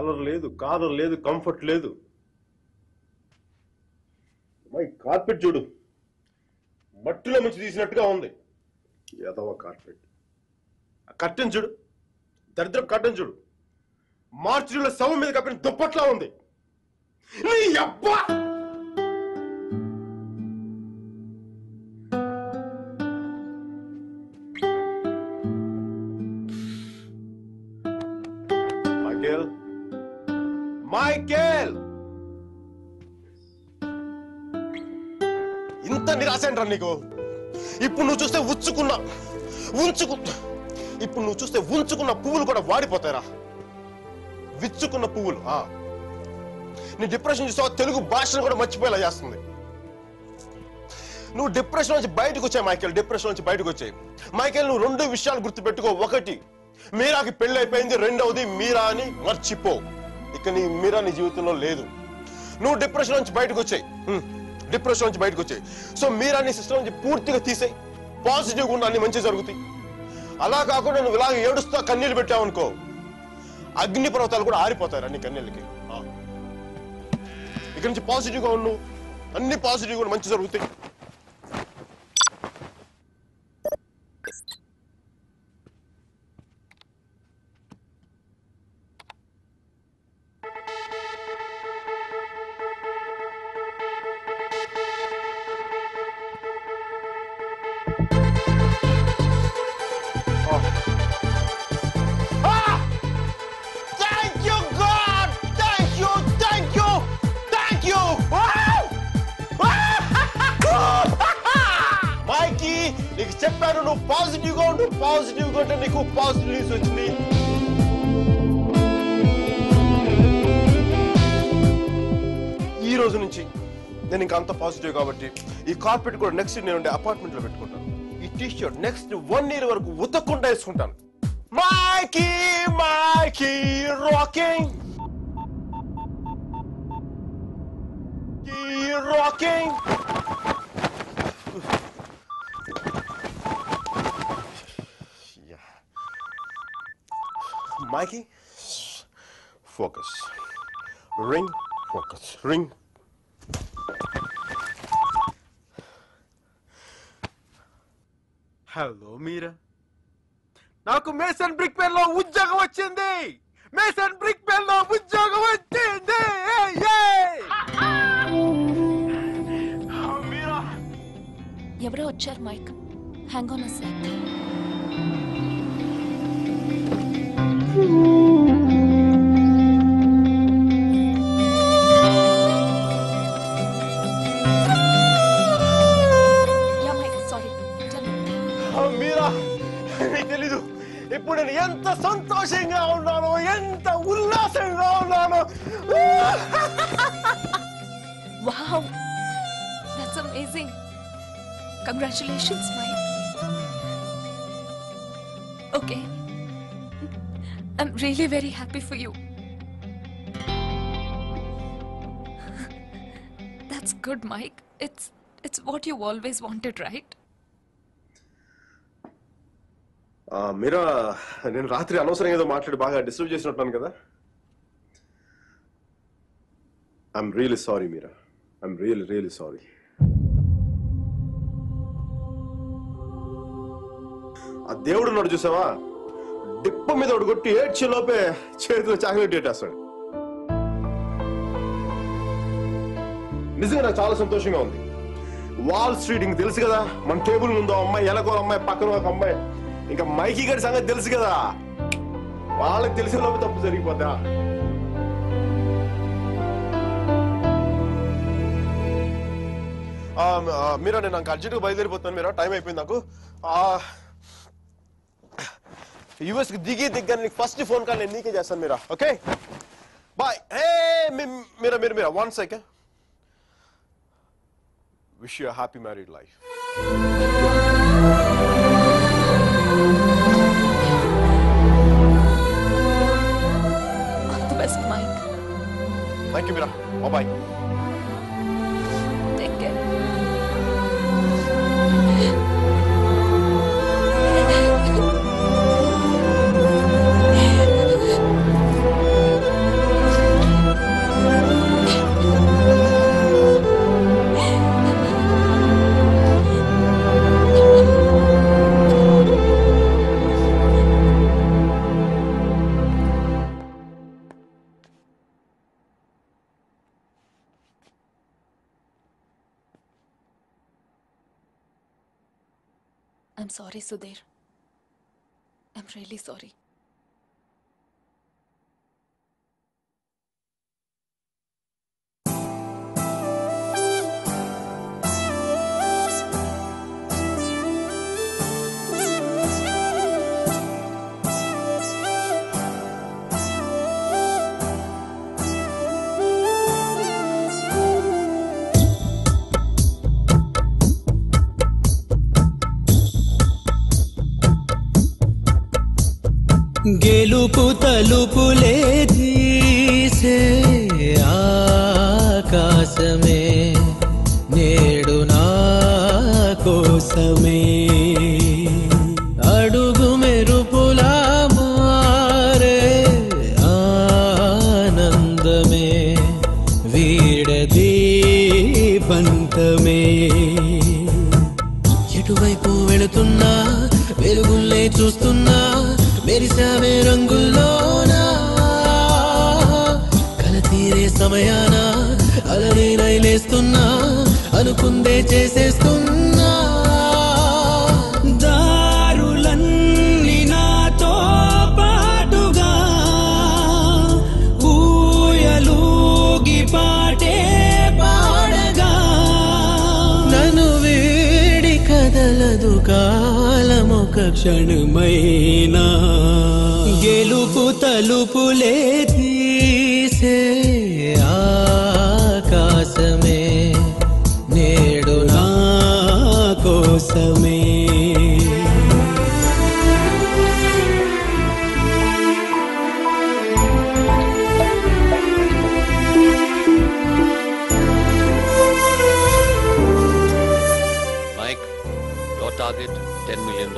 Colour లేదు, caller లేదు, comfort లేదు. మై కార్పెట్ చూడు, మట్టిలో నుంచి తీసినట్టుగా ఉంది. ఎదవ కార్పెట్. కట్టెన్ చూడు, దరిద్రం కట్టెన్ చూడు, మార్చిలో శవం మీద కప్పిన దుప్పట్లా ఉంది. నీ అబ్బా! మైకేల్, ఇంత నిరాశ ఏంట్రా నీకు? ఇప్పుడు నువ్వు చూస్తే ఉంచుకున్న పువ్వులు కూడా వాడిపోతాయిరా. విచ్చుకున్న పువ్వులు. నీ డిప్రెషన్ చూస్తావు, తెలుగు భాషను కూడా మర్చిపోయేలా చేస్తుంది. నువ్వు డిప్రెషన్ నుంచి బయటకు వచ్చాయి మైకేల్, డిప్రెషన్ నుంచి బయటకు వచ్చాయి మైకేల్. నువ్వు 2 విషయాలు గుర్తుపెట్టుకో. ఒకటి, మీరాకి పెళ్లి అయిపోయింది. రెండవది, మీరా అని మర్చిపో. ఇక మీరా నీ జీవితంలో లేదు. నువ్వు డిప్రెషన్ నుంచి బయటకు వచ్చాయి. సో మీరా నీ సిస్టమ్ నుంచి పూర్తిగా తీసేయి. పాజిటివ్గా ఉండి అన్ని మంచి జరుగుతాయి. అలా కాకుండా నువ్వు ఇలాగ ఏడుస్తా కన్నీళ్ళు పెట్టావనుకో, అగ్ని పర్వతాలు కూడా ఆరిపోతాయి నీ కన్నీళ్ళకి. ఇక నుంచి పాజిటివ్గా ఉండు, అన్ని పాజిటివ్గా కూడా మంచి జరుగుతాయి. నీకు చెప్పాను, నువ్వు పాజిటివ్గా ఉండు. పాజిటివ్గా ఉంటే నీకు పాజిటివ్ న్యూస్ వచ్చింది. ఈ రోజు నుంచి నేను ఇంకా అంత పాజిటివ్ కాబట్టి ఈ కార్పెట్ కూడా నెక్స్ట్ నేను ఉండే అపార్ట్మెంట్ లో పెట్టుకుంటాను. ఈ టీ షర్ట్ నెక్స్ట్ 1 year వరకు ఉతక్కుండా వేసుకుంటాను. Mikey rocking, rocking. Mikey, focus. Ring, focus. Ring. Hello Meera, నాకు మేసన్ బ్రిక్ పెన్ లో ఉద్యోగం వచ్చింది. మీరా, ఎవరో వచ్చారు Mike. Hang on a second. తెలీదు ఇప్పుడు నేను ఎంత సంతోషంగా ఉన్నానో, ఎంత ఉల్లాసంగా ఉన్నానో. Wow, that's amazing. Congratulations, Mike. Okay, I'm really very happy for you. That's good, Mike. It's what you always wanted, right? మీరా, నేను రాత్రి అనవసరంగా ఏదో మాట్లాడి బాగా డిస్టర్బ్ చేసినట్టున్నాను కదా. I'm really sorry Meera, I'm really sorry. ఆ దేవుడు ఉన్నాడు చూసావా, డిప్ప మీద ఒకటి కొట్టి ఏడ్చే లోపే చేతిలో చాక్లెట్ పెట్టేస్తాడు. నిజంగా నాకు చాలా సంతోషంగా ఉంది. వాల్ స్ట్రీట్ ఇంక తెలుసు కదా, మన టేబుల్ ముందు అమ్మాయి, ఎలాగో అమ్మాయి, పక్కన ఒక అమ్మాయి, ఇంకా మైకీ గారి సంగతి తెలుసు కదా. వాళ్ళకి తెలిసిన లోపు తప్పు జరిగిపోతా. మీరా, నేను నాకు అర్జెంట్గా బయలుదేరిపోతాను. మీరా, టైం అయిపోయింది నాకు. యూఎస్కి దిగ్గా నీకు ఫస్ట్ ఫోన్ కాల్ నేను నీకే చేస్తాను Meera. Okay, bye. Hey Meera, 1 second. Wish you happy married life. All the best, Mike. Thank you, Mira. Bye-bye. Take care. I'm sorry Sudheer. I'm really sorry. గెలుపు తలుపులే తీసే ఆకాశమే నేడు నా కోసమే అడుగు మెరుపులా మారే ఆనందమే వీడది పంతమే ఎటువైపు వెళుతున్నా వెలుగుల్లే చూస్తున్నా మెరిసావే రంగుల్లోనా కల తీరే సమయాన అలనే నైలేస్తున్నా అనుకుందే చేసేస్తున్నా దారులన్నీ నాతో పాటుగా ఊయలూగి పాటే పాడగా నన్ను వీడి కదలదు కాలమొక క్షణమైనా గెలుపు తలుపులే తీసే ఆకాశమే నేడు నా కోసమే Mike, your target $10 million.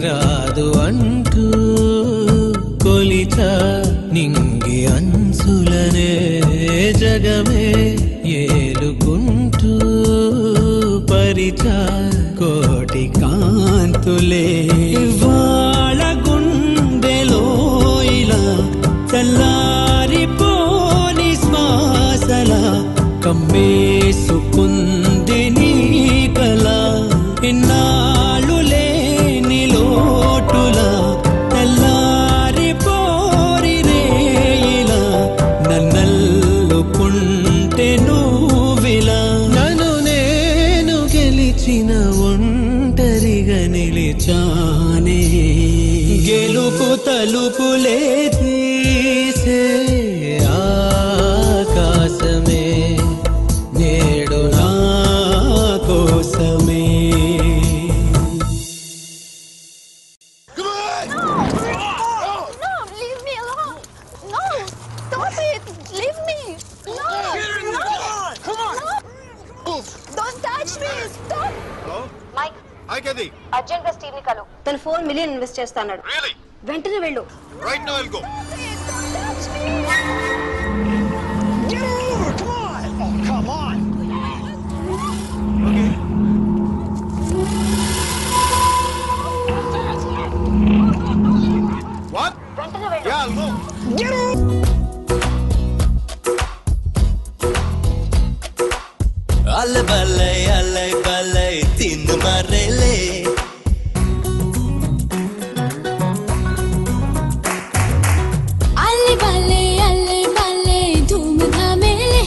రాదు అంటూ కొలిత నింగి అంచులనే జగమే ఏలుకుంటూ పరిచ కోటి కాంతులే వాళ్ళ గుండెలో ఇలా చల్లారిపోని శ్వాసల కమ్మేసుకుంది నీ కల ఇన్నాళ్ళు లేని లోటులా తెల్లారి పోరి రేయిలా నన్నల్లుకుంటే నువ్విలా నన్ను నేను గెలిచిన ఒంటరిగా నిలిచానే గెలుపు తలుపులే తీసే ఆకాశమే నేడు నా కోసమే అర్జెంట్ గా స్టీవ్ ని కలు. తను $4 million ఇన్వెస్ట్ చేస్తాడు. వెంటనే వెళ్ళు. Right now I'll go. Get over! Come on! Oh, come on! Okay. What? వెంటనే వెళ్ళు. Yeah, I'll go. Get over! Alle ballei tindu marrele alle ballei dhum dhamele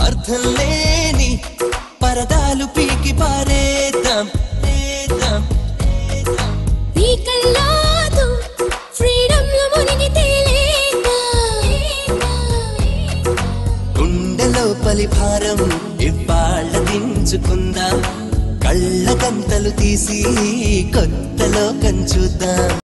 ardham leni paradalu piki paredam ee kalladu freedom lo munigi tele గుండెలో తొలి భారం ఇవాళ్ళ దించుకుందాం కళ్ళ గంతలు తీసి కొత్త లోకం చూద్దాం